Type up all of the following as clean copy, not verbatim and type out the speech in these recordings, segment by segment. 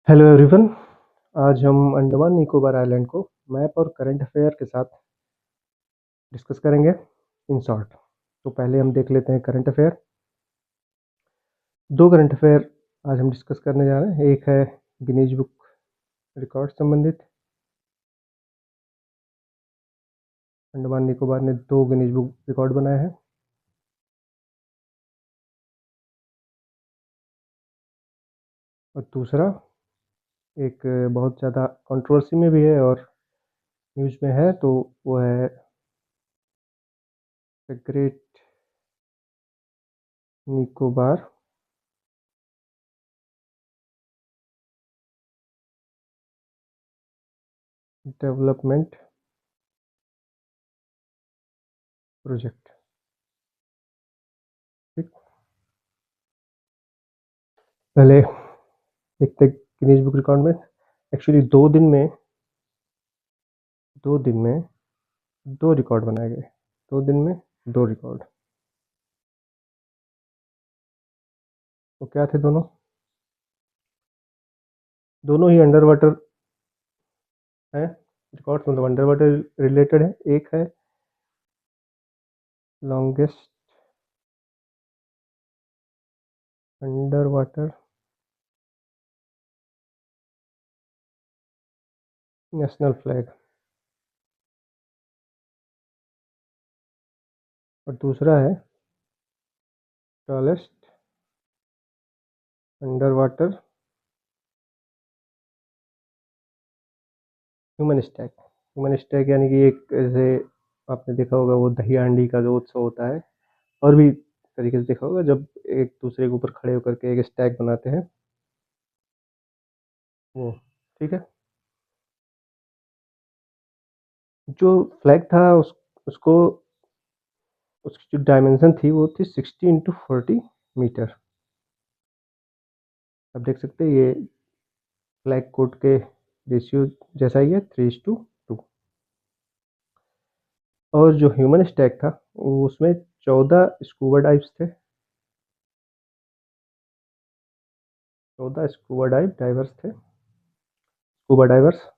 Hello everyone. आज हम Andaman Nicobar island को मैप और करंट अफेयर के साथ डिस्कस करेंगे इन शॉर्ट। तो पहले हम देख लेते हैं करंट अफेयर। दो करंट अफेयर आज हम डिस्कस करने जा रहे हैं। एक है गिनीज बुक रिकॉर्ड संबंधित। अंडमान निकोबार ने दो गिनीज बुक रिकॉर्ड बनाए हैं। और दूसरा एक बहुत ज़्यादा कंट्रोवर्सी में भी है और न्यूज़ में है, तो वो है the great Nicobar development project. ठीक, पहले देखते हैं गिनीज बुक रिकॉर्ड में। एक्चुअली दो दिन में दो रिकॉर्ड बनाए गए। 2 दिन में दो रिकॉर्ड। तो क्या थे दोनों? दोनों ही अंडर वाटर हैं। रिकॉर्ड मतलब अंडर वाटर रिलेटेड है। एक है longest under water national flag, और दूसरा है tallest under water human stack यानी कि एक ऐसे, आपने देखा होगा वो दही हांडी का जो उत्सव होता है, और भी तरीके से देखा होगा जब एक दूसरे के ऊपर खड़े होकर के एक स्टैक बनाते हैं वो। ठीक है। जो फ्लैग था उसको उसकी जो डायमेंशन थी वो थी 60 × 40 मीटर। आप देख सकते हैं ये फ्लैग कोड के रेशियो जैसा ही है, 3:2। और जो ह्यूमन स्टैक था उसमें 14 स्कूबा डाइव्स थे। 14 स्कूबा डाइवर्स।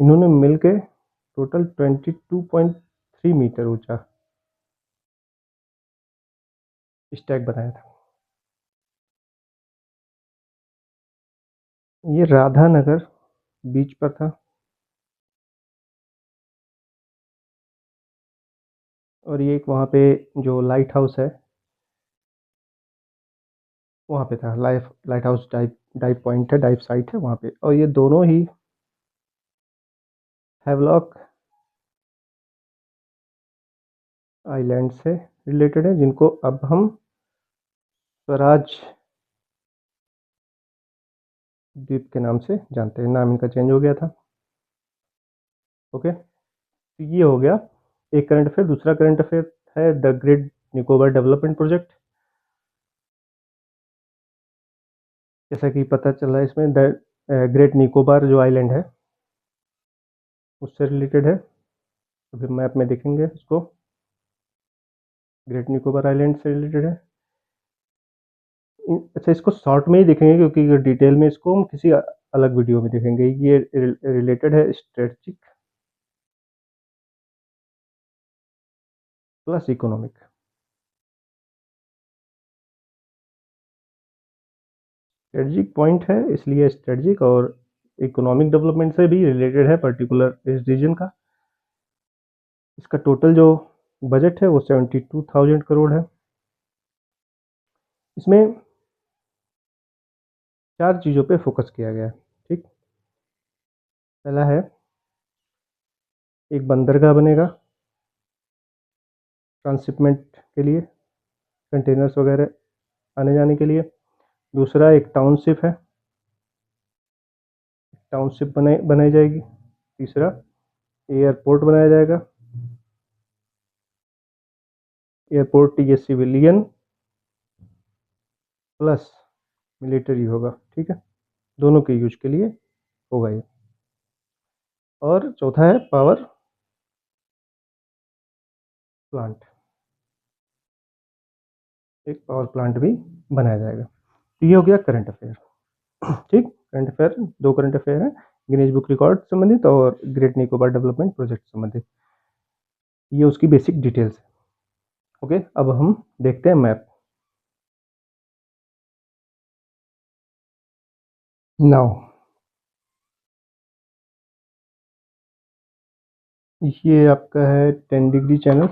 इन्होंने मिलके टोटल 22.3 मीटर ऊंचा स्टैक बनाया था। ये राधानगर बीच पर था, और ये एक वहाँ पे जो लाइट हाउस है वहाँ पे था। लाइट हाउस डाइव पॉइंट है, डाइव साइट है वहाँ पे। और ये दोनों ही हैवलॉक आइलैंड से रिलेटेड है, जिनको अब हम स्वराज द्वीप के नाम से जानते हैं। नाम इनका चेंज हो गया था। ओके, तो ये हो गया एक करंट अफेयर। दूसरा करंट अफेयर है the great Nicobar development project. जैसा कि पता चला इसमें द ग्रेट निकोबार जो आइलैंड है उससे रिलेटेड है। तो फिर मैप में देखेंगे इसको, ग्रेट निकोबार आइलैंड से रिलेटेड है। अच्छा, इसको शॉर्ट में ही देखेंगे क्योंकि डिटेल में इसको हम किसी अलग वीडियो में देखेंगे। ये रिलेटेड है strategic plus economic. Strategic point है इसलिए स्ट्रेटजिक, और इकोनॉमिक डेवलपमेंट से भी रिलेटेड है पर्टिकुलर इस रीजन का। इसका टोटल जो बजट है वो 72,000 करोड़ है। इसमें 4 चीज़ों पे फोकस किया गया है। ठीक, पहला है एक बंदरगाह बनेगा ट्रांसशिपमेंट के लिए, कंटेनर्स वगैरह आने जाने के लिए। दूसरा एक टाउनशिप है, टाउनशिप बनाई जाएगी। तीसरा एयरपोर्ट बनाया जाएगा। एयरपोर्ट ये सिविलियन प्लस मिलिट्री होगा। ठीक है, दोनों के यूज के लिए होगा ये। और चौथा है पावर प्लांट, एक पावर प्लांट भी बनाया जाएगा। तो ये हो गया करंट अफेयर। ठीक, करंट अफेयर, 2 करंट अफेयर हैं, गिनीज बुक रिकॉर्ड संबंधित और ग्रेट निकोबार डेवलपमेंट प्रोजेक्ट संबंधित। ये उसकी बेसिक डिटेल्स है। ओके, अब हम देखते हैं मैप। नाउ ये आपका है 10 degree channel.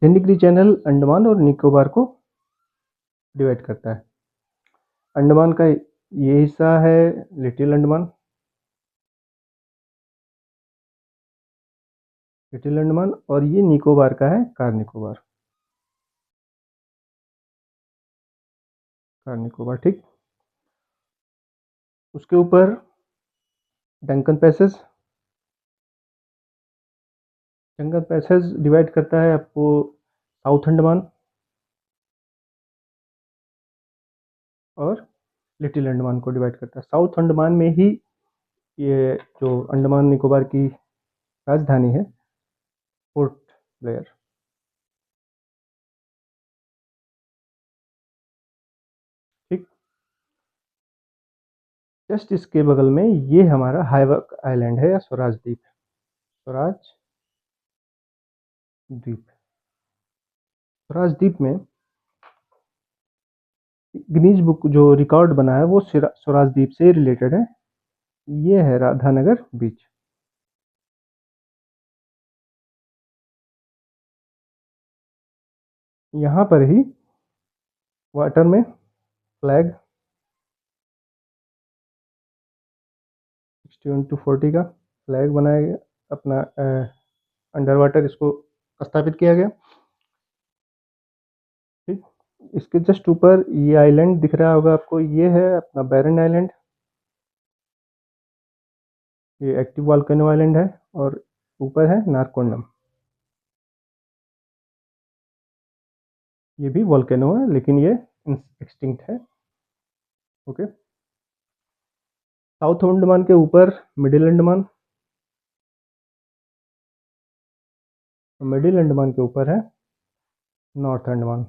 10 degree channel Andaman और निकोबार को डिवाइड करता है। अंडमान का ये हिस्सा है लिटिल अंडमान, लिटिल अंडमान, और ये निकोबार का है कार निकोबार, कार निकोबार। ठीक, उसके ऊपर Duncan passage, Duncan passage divide करता है आपको साउथ अंडमान और लिटिल अंडमान को डिवाइड करता है। साउथ अंडमान में ही ये जो अंडमान निकोबार की राजधानी है, पोर्ट ब्लेयर। ठीक, जस्ट इसके बगल में ये हमारा हाइवक आइलैंड है या स्वराज द्वीप, स्वराज द्वीप। स्वराज द्वीप में गिनीज बुक जो रिकॉर्ड बना है वो स्वराज द्वीप से रिलेटेड है। ये है राधानगर बीच। यहाँ पर ही वाटर में फ्लैग 61-40 का फ्लैग बनाया गया, अपना अंडर वाटर इसको स्थापित किया गया। ठीक, इसके जस्ट ऊपर ये आइलैंड दिख रहा होगा आपको, ये है अपना बैरन आइलैंड, ये एक्टिव वॉल्केनो आइलैंड है, और ऊपर है नारकोंडम। ये भी वॉल्केनो है लेकिन ये एक्सटिंक्ट है। ओके, साउथ अंडमान के ऊपर मिडिल अंडमान, मिडिल अंडमान के ऊपर है नॉर्थ अंडमान।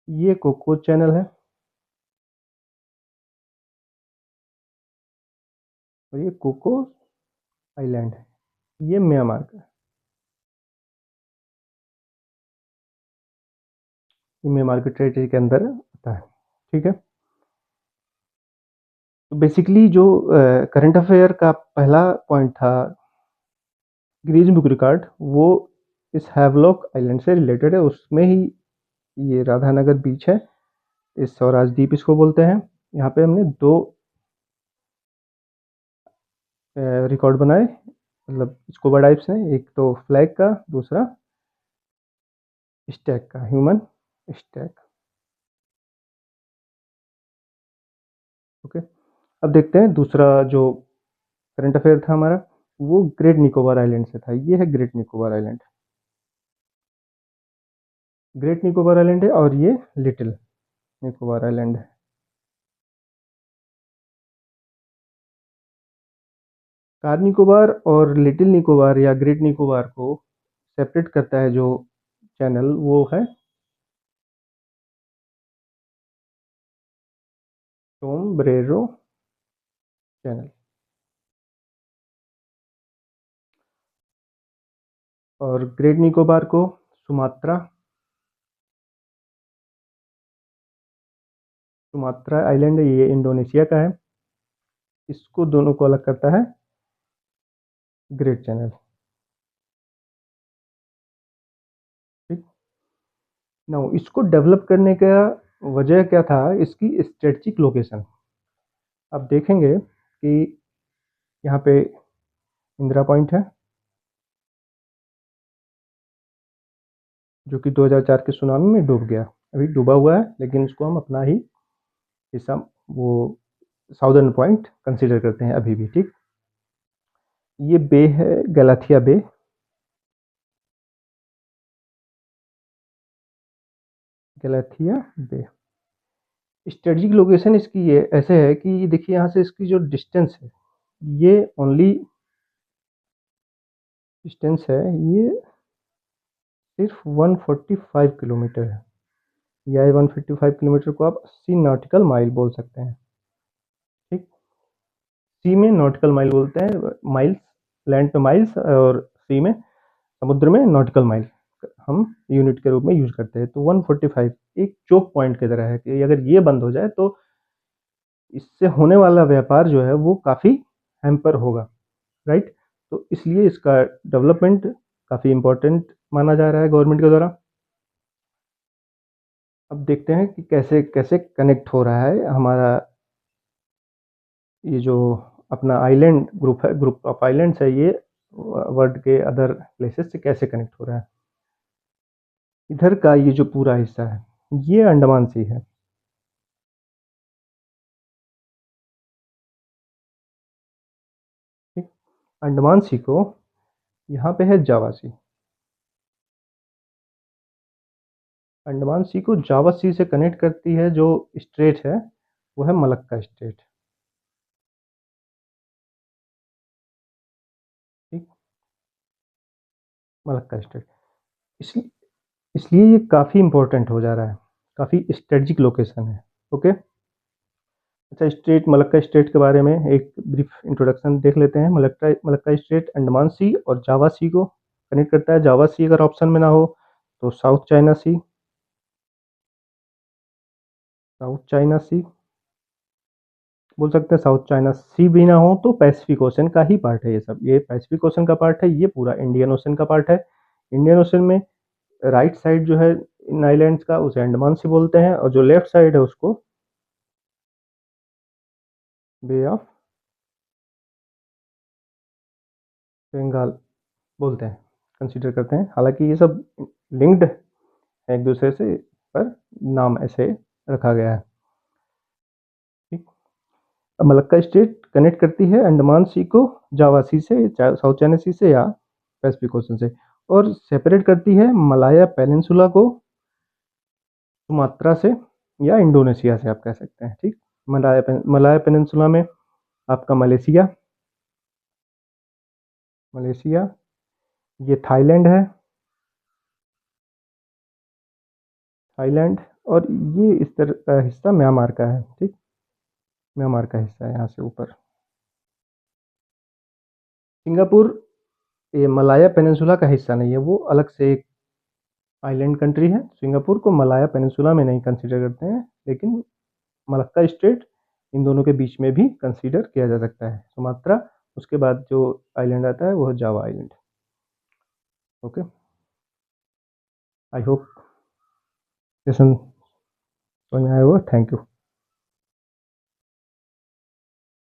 ये कोको चैनल है और ये कोको आइलैंड है, ये म्यांमार का, ये म्यांमार के टेरिटरी के अंदर आता है। ठीक है, तो बेसिकली जो करंट अफेयर का पहला पॉइंट था गिनीज बुक रिकॉर्ड, वो इस हैवलॉक आइलैंड से रिलेटेड है। उसमें ही ये राधानगर बीच है, इस स्वराज द्वीप इसको बोलते हैं। यहाँ पे हमने 2 रिकॉर्ड बनाए, मतलब स्कूबा डाइव्स ने, एक तो फ्लैग का, दूसरा स्टैक का, ह्यूमन स्टैक। ओके, अब देखते हैं दूसरा जो करंट अफेयर था हमारा, वो ग्रेट निकोबार आइलैंड से था। ये है great Nicobar island, great Nicobar island है, और ये लिटिल निकोबार आइलैंड है। कार निकोबार और लिटिल निकोबार या ग्रेट निकोबार को सेपरेट करता है जो चैनल, वो है सोमब्रेरो चैनल। और ग्रेट निकोबार को सुमात्रा, सुमात्रा आइलैंड है, ये इंडोनेशिया का है। इसको दोनों को अलग करता है ग्रेट चैनल। ठीक, ना इसको डेवलप करने का वजह क्या था, इसकी स्ट्रेटजिक लोकेशन। आप देखेंगे कि यहाँ पे इंदिरा पॉइंट है, जो कि 2004 के सुनामी में डूब गया, अभी डूबा हुआ है, लेकिन उसको हम अपना ही हिस्सा, वो साउदर्न पॉइंट कंसीडर करते हैं अभी भी। ठीक, ये बे है गलाथिया बे, गलाथिया बे। स्ट्रेटजिक लोकेशन इसकी ये ऐसे है कि ये देखिए, यहाँ से इसकी जो डिस्टेंस है, ये ओनली डिस्टेंस है, ये सिर्फ 145 किलोमीटर है। या 155 किलोमीटर को आप 80 नॉटिकल माइल बोल सकते हैं। ठीक, सी में नॉटिकल माइल बोलते हैं, माइल्स लैंड पे माइल्स, और सी में समुद्र में नॉटिकल माइल हम यूनिट के रूप में यूज करते हैं। तो 145 एक चोक पॉइंट की तरह है कि अगर ये बंद हो जाए तो इससे होने वाला व्यापार जो है वो काफ़ी हैम्पर होगा, राइट। तो इसलिए इसका डेवलपमेंट काफ़ी इम्पोर्टेंट माना जा रहा है गवर्नमेंट के द्वारा। अब देखते हैं कि कैसे कैसे कनेक्ट हो रहा है हमारा ये जो अपना आइलैंड ग्रुप है, ग्रुप ऑफ आइलैंड्स है, ये वर्ल्ड के अदर प्लेसेस से कैसे कनेक्ट हो रहा है। इधर का ये जो पूरा हिस्सा है ये अंडमान सी है। ठीक, अंडमान सी को यहाँ पे है जावा सी। अंडमान सी को जावा सी से कनेक्ट करती है जो स्ट्रेट है, वो है मलक्का स्ट्रेट। ठीक, मलक्का स्ट्रेट। इसलिए इसलिए ये काफ़ी इंपॉर्टेंट हो जा रहा है, काफ़ी स्ट्रेटजिक लोकेशन है। ओके, अच्छा, स्ट्रेट मलक्का स्ट्रेट के बारे में एक ब्रीफ इंट्रोडक्शन देख लेते हैं। मलक्का मलक्का स्ट्रेट अंडमान सी और जावा सी को कनेक्ट करता है। जावा सी अगर ऑप्शन में ना हो तो साउथ चाइना सी, साउथ चाइना सी बोल सकते हैं। साउथ चाइना सी भी ना हो तो पैसिफिक ओशन का ही पार्ट है ये सब, ये पैसिफिक ओशन का पार्ट है, ये पूरा इंडियन ओशन का पार्ट है। इंडियन ओशन में राइट साइड जो है इन आइलैंड्स का उसे अंडमान सी बोलते हैं, और जो लेफ्ट साइड है उसको बे ऑफ बंगाल बोलते हैं, कंसीडर करते हैं। हालांकि ये सब लिंक्ड है एक दूसरे से, पर नाम ऐसे रखा गया है। ठीक, मलक्का स्टेट कनेक्ट करती है अंडमान सी को जावा सी से, साउथ चाइना सी से या पैसिफिक ओशन से, और सेपरेट करती है मलाया पेनिनसुला को सुमात्रा से या इंडोनेशिया से, आप कह सकते हैं। ठीक, मलाया पेनिनसुला में आपका मलेशिया, मलेशिया, ये थाईलैंड है, थाईलैंड, और ये इस तरह का हिस्सा म्यांमार का है। ठीक, म्यांमार का हिस्सा है यहाँ से ऊपर। सिंगापुर ये मलाया पेनिनसुला का हिस्सा नहीं है, वो अलग से एक आइलैंड कंट्री है। सिंगापुर को मलाया पेनिनसुला में नहीं कंसीडर करते हैं, लेकिन मलक्का स्ट्रेट इन दोनों के बीच में भी कंसीडर किया जा सकता है। सुमात्रा, उसके बाद जो आइलैंड आता है वो है Java island. Okay, I hope session समझ में आया होगा। Thank you.